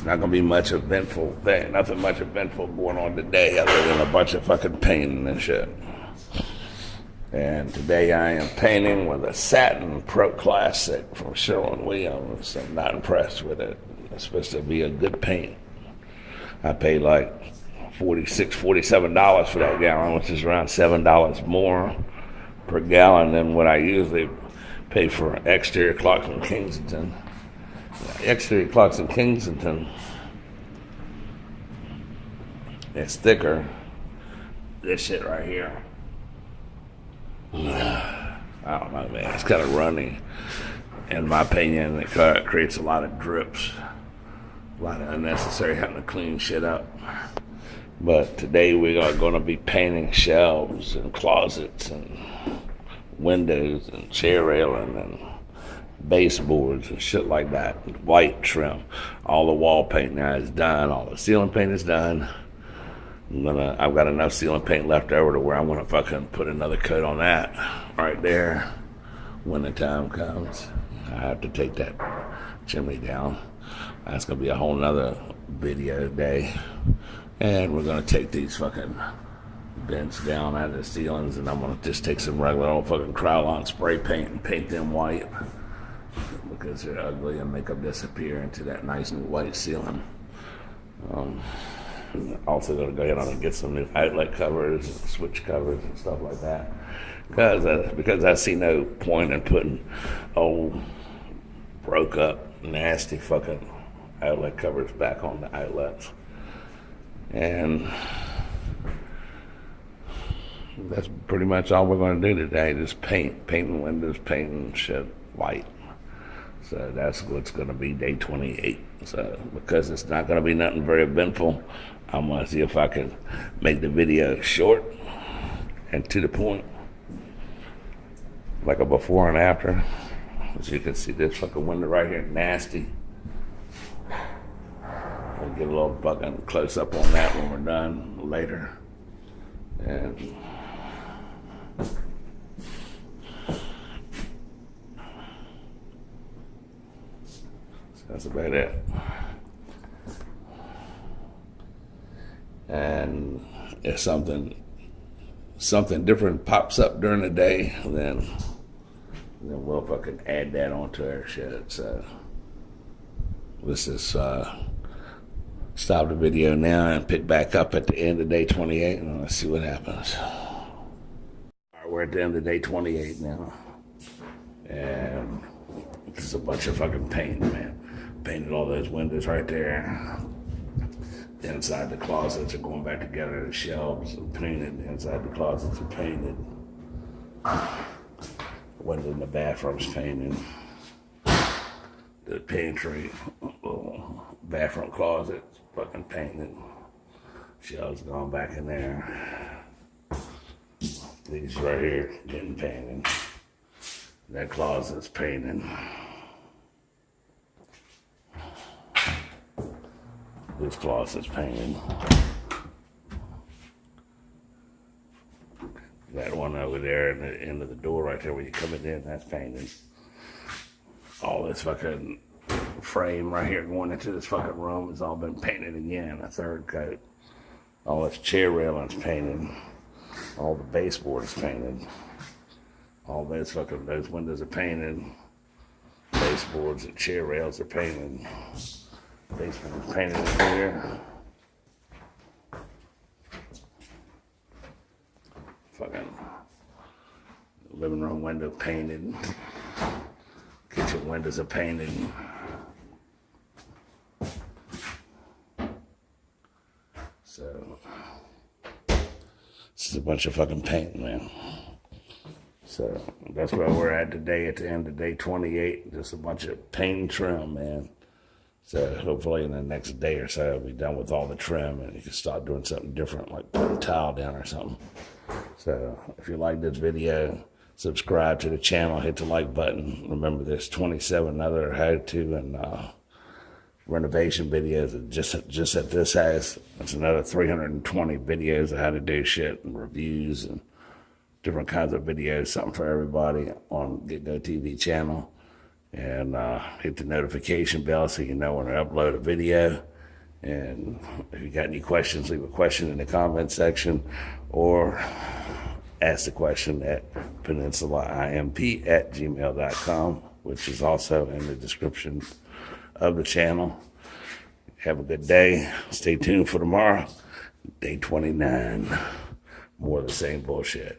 It's not gonna be much eventful thing, nothing much eventful going on today other than a bunch of fucking painting and shit. And today I am painting with a satin Pro Classic from Sherwin-Williams. I'm not impressed with it. It's supposed to be a good paint. I paid like $46, $47 for that gallon, which is around $7 more per gallon than what I usually pay for exterior clocks in Kensington. Exterior clocks in Kensington is thicker. This shit right here, I don't know, man. It's kind of runny. In my opinion, it creates a lot of drips, a lot of unnecessary having to clean shit up. But today we are going to be painting shelves and closets and windows and chair railing and baseboards and shit like that. White trim. All the wall paint now is done. All the ceiling paint is done. I've got enough ceiling paint left over to where I'm gonna fucking put another coat on that right there when the time comes. I have to take that chimney down. That's gonna be a whole nother video day. And we're gonna take these fucking vents down out of the ceilings, and I'm gonna just take some regular old fucking Krylon spray paint and paint them white because they're ugly and make them disappear into that nice new white ceiling. Also gonna go ahead and get some new outlet covers and switch covers and stuff like that because I see no point in putting old broke up nasty fucking outlet covers back on the outlets. And that's pretty much all we're going to do today. Just painting windows, painting shit white. So that's what's going to be day 28. So because it's not going to be nothing very eventful, I'm going to see if I can make the video short and to the point, like a before and after. As you can see, this fucking window right here, nasty. I'll get a little fucking close up on that when we're done later. And that's about it. And if something different pops up during the day, then we'll fucking add that onto our shit. So let's just stop the video now and pick back up at the end of day 28 and let's see what happens. All right, we're at the end of day 28 now. And this is a bunch of fucking paint, man. Painted all those windows right there. The inside the closets are going back together. The shelves are painted. The inside the closets are painted. The window in the bathroom's painted. The pantry, bathroom closet's fucking painted. Shelves going back in there. These right here getting painted. That closet's painted. This closet's painted. That one over there at the end of the door right there where you come in, that's painted. All this fucking frame right here going into this fucking room has all been painted again, a third coat. All this chair railing's painted. All the baseboards painted. All those windows are painted. Baseboards and chair rails are painted. Basement is painted in here. Fucking living room window painted. Kitchen windows are painted. So this is a bunch of fucking paint, man. So that's where we're at today at the end of day 28. Just a bunch of paint and trim, man. So hopefully in the next day or so, I'll be done with all the trim and you can start doing something different, like putting a tile down or something. So if you like this video, subscribe to the channel, hit the like button. Remember, there's 27 other how-to and renovation videos that just at this house. There's another 320 videos of how to do shit and reviews and different kinds of videos, something for everybody on Get Go TV channel. And hit the notification bell so you know when I upload a video. And if you got any questions, leave a question in the comment section or ask the question at peninsulaimp@gmail.com, which is also in the description of the channel. Have a good day. Stay tuned for tomorrow, day 29. More of the same bullshit.